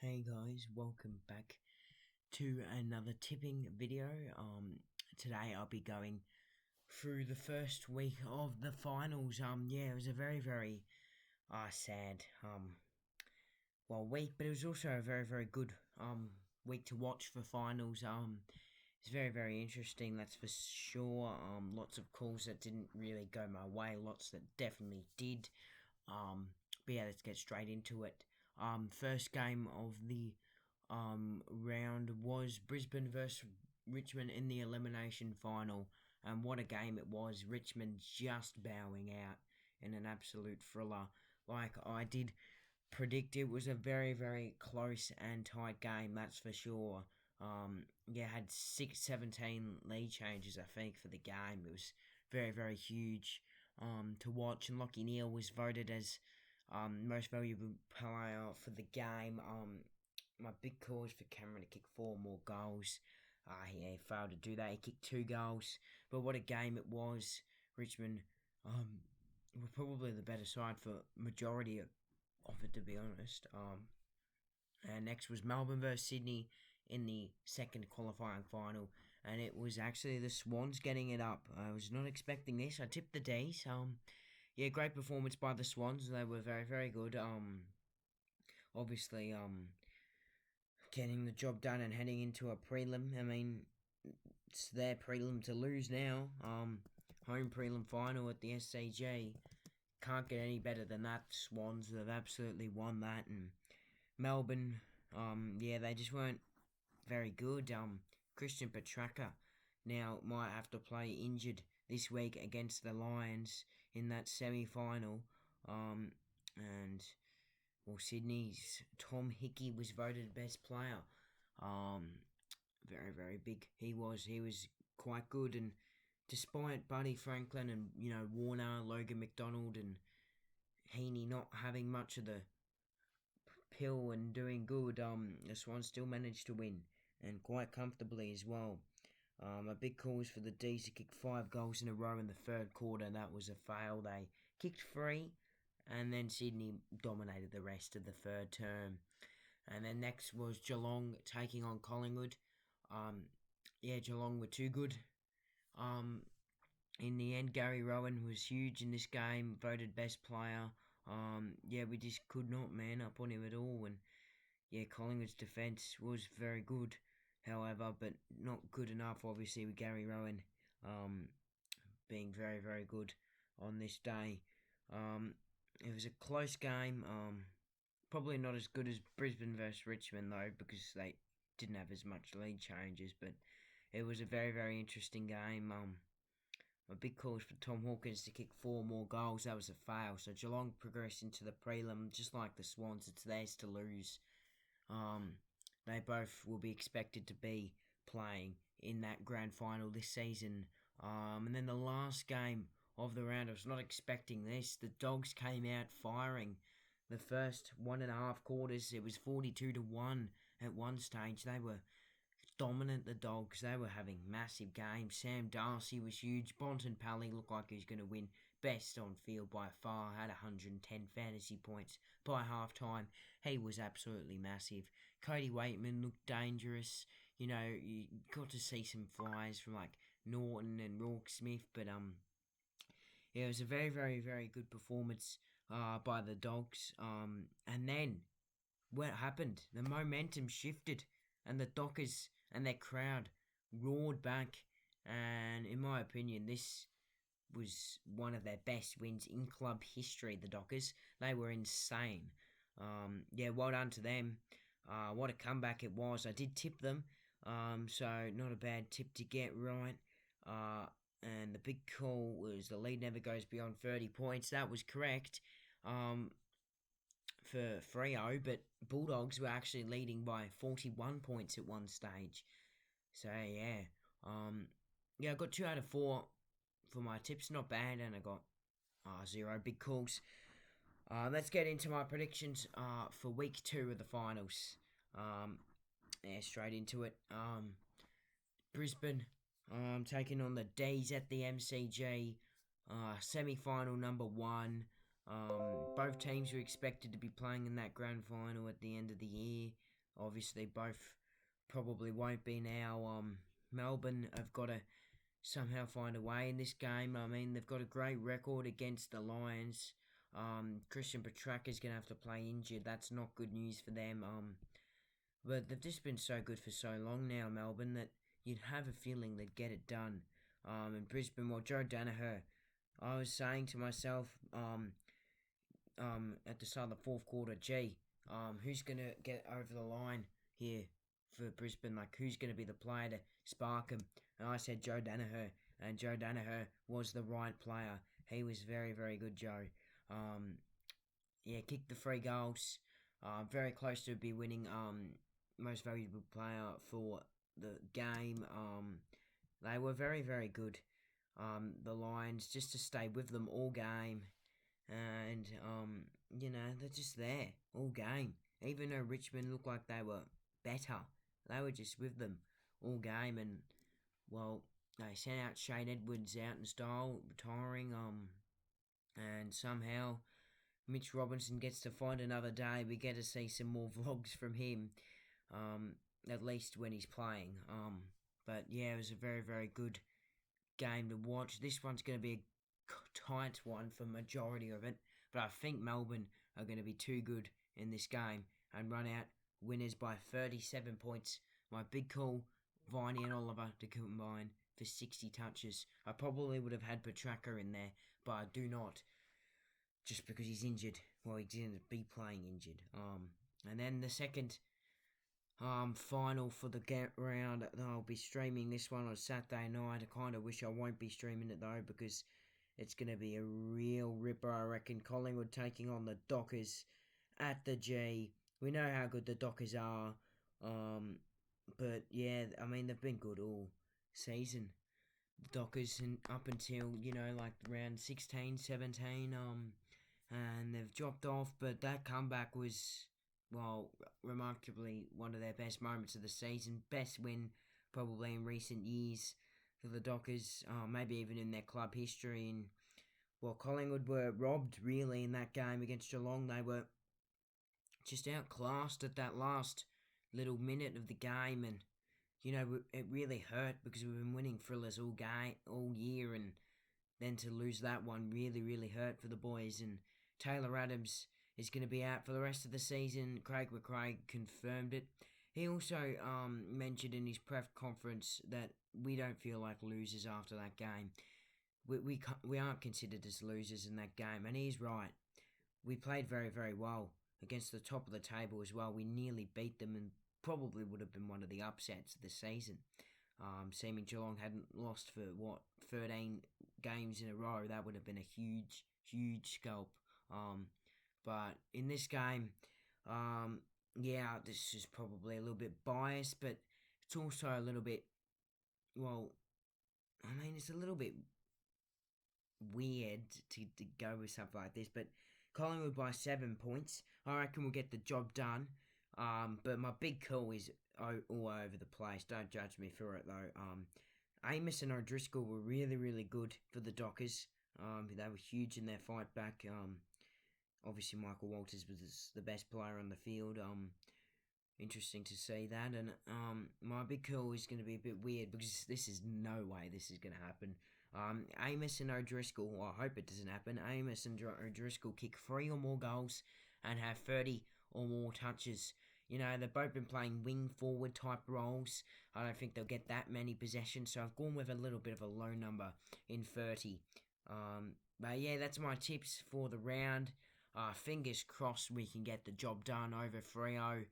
Hey guys, welcome back to another tipping video. Today I'll be going through the first week of the finals. It was a very sad week, but it was also a very good week to watch for finals. It's very interesting, that's for sure. Lots of calls that didn't really go my way, lots that definitely did. But yeah, let's get straight into it. First game of the round was Brisbane versus Richmond in the elimination final, and what a game it was. Richmond just bowing out in an absolute thriller. Like I did predict, it was a very close and tight game, that's for sure. Had 17 lead changes, I think, for the game. It was very huge to watch, and Lockie Neal was voted as most valuable player for the game. My big call is for Cameron to kick 4 more goals. He failed to do that. He kicked 2 goals, but what a game it was. Richmond were probably the better side for majority of it, to be honest. And next was Melbourne versus Sydney in the second qualifying final, and it was actually the Swans getting it up. I was not expecting this. I tipped the D's. Great performance by the Swans. They were very good. Obviously, getting the job done and heading into a prelim. I mean, it's their prelim to lose now. Home prelim final at the SCG. Can't get any better than that. Swans have absolutely won that. And Melbourne, they just weren't very good. Christian Petracca now might have to play injured this week against the Lions in that semi-final. And Sydney's Tom Hickey was voted best player. Very big. He was quite good, and despite Buddy Franklin and Warner, Logan McDonald, and Heaney not having much of the pill and doing good, the Swans still managed to win, and quite comfortably as well. A big call was for the D's to kick 5 goals in a row in the third quarter. That was a fail. They kicked 3, and then Sydney dominated the rest of the third term. And then next was Geelong taking on Collingwood. Geelong were too good. In the end, Gary Rowan was huge in this game, voted best player. We just could not man up on him at all. And Collingwood's defence was very good, however, but not good enough, obviously, with Gary Rowan being very good on this day. It was a close game. Probably not as good as Brisbane versus Richmond, though, because they didn't have as much lead changes, but it was a very interesting game. A big call was for Tom Hawkins to kick 4 more goals. That was a fail. So Geelong progressed into the prelim, just like the Swans. It's theirs to lose. They both will be expected to be playing in that grand final this season. And then the last game of the round, I was not expecting this. The Dogs came out firing. The first 1.5 quarters, it was 42-1 at one stage. They were dominant, the Dogs. They were having massive games. Sam Darcy was huge. Bontempelli looked like he was going to win best on field by far. Had 110 fantasy points by half time. He was absolutely massive. Cody Waitman looked dangerous. You got to see some flies from like Norton and Rourke Smith, but it was a very good performance by the Dogs. And then what happened? The momentum shifted, and the Dockers and their crowd roared back. And in my opinion, this was one of their best wins in club history, the Dockers. They were insane. Well done to them. What a comeback it was. I did tip them, so not a bad tip to get right. And the big call was the lead never goes beyond 30 points. That was correct for Freo, but Bulldogs were actually leading by 41 points at one stage. So, I got 2 out of 4 for my tips. Not bad, and I got 0 big calls. Let's get into my predictions for week 2 of the finals. Straight into it. Brisbane taking on the Dees at the MCG. Semi-final number 1. Both teams were expected to be playing in that grand final at the end of the year. Obviously, both probably won't be now. Melbourne have got to somehow find a way in this game. I mean, they've got a great record against the Lions. Christian Petracca's going to have to play injured. That's not good news for them. But they've just been so good for so long now, Melbourne, that you'd have a feeling they'd get it done. In Brisbane, well, Joe Danaher, I was saying to myself, at the start of the fourth quarter, who's going to get over the line here for Brisbane? Like, who's going to be the player to spark him? And I said Joe Danaher, and Joe Danaher was the right player. He was very, very good, Joe. Kicked the 3 goals. Very close to be winning most valuable player for the game. They were very, very good. The Lions, just to stay with them all game. And, they're just there all game. Even though Richmond looked like they were better, they were just with them all game. And, well, they sent out Shane Edwards out in style, retiring. And somehow Mitch Robinson gets to find another day. We get to see some more vlogs from him, at least when he's playing. But yeah, it was a very, very good game to watch. This one's going to be a tight one for majority of it, but I think Melbourne are going to be too good in this game and run out winners by 37 points. My big call, Viney and Oliver to combine for 60 touches. I probably would have had Petracca in there, but I do not, just because he's injured. Well, he's going to be playing injured. And then the second final for the get round, I'll be streaming this one on Saturday night. I kind of wish I won't be streaming it though, because it's going to be a real ripper, I reckon. Collingwood taking on the Dockers at the G. We know how good the Dockers are. But yeah, I mean, they've been good all season. The Dockers, and up until, like round 16, 17, and they've dropped off. But that comeback was, well, remarkably one of their best moments of the season. Best win probably in recent years for the Dockers, maybe even in their club history. And, well, Collingwood were robbed, really, in that game against Geelong. They were just outclassed at that last little minute of the game. And, it really hurt because we've been winning thrillers all year. And then to lose that one really, really hurt for the boys. And Taylor Adams is going to be out for the rest of the season. Craig McRae confirmed it. He also mentioned in his press conference that we don't feel like losers after that game. We aren't considered as losers in that game, and he's right. We played very, very well against the top of the table as well. We nearly beat them and probably would have been one of the upsets of the season. Seeming Geelong hadn't lost for, 13 games in a row. That would have been a huge, huge scalp. But in this game, this is probably a little bit biased, but it's also a little bit, it's a little bit weird to go with something like this, but Collingwood by 7 points. I reckon we'll get the job done. But my big call is all over the place. Don't judge me for it, though. Amiss and O'Driscoll were really, really good for the Dockers. They were huge in their fight back. Obviously, Michael Walters was the best player on the field. Interesting to see that. And my big call is going to be a bit weird because this is no way this is going to happen. Amiss and O'Driscoll, well, I hope it doesn't happen. Amiss and O'Driscoll kick 3 or more goals and have 30 or more touches. They've both been playing wing forward type roles. I don't think they'll get that many possessions, so I've gone with a little bit of a low number in 30. But yeah, that's my tips for the round. Fingers crossed we can get the job done over Freo.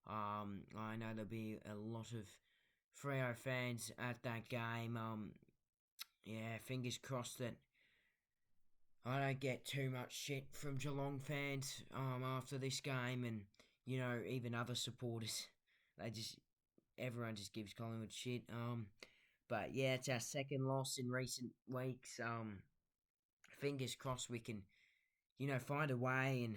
I know there'll be a lot of Freo fans at that game. Fingers crossed that I don't get too much shit from Geelong fans after this game, and even other supporters. Everyone just gives Collingwood shit. But yeah, it's our second loss in recent weeks. Fingers crossed we can, find a way and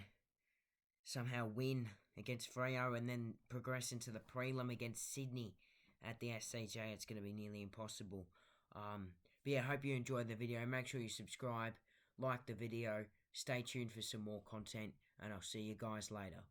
somehow win against Freo and then progress into the prelim against Sydney at the SCJ. It's going to be nearly impossible. But yeah, I hope you enjoyed the video. Make sure you subscribe, like the video, Stay tuned for some more content, and I'll see you guys later.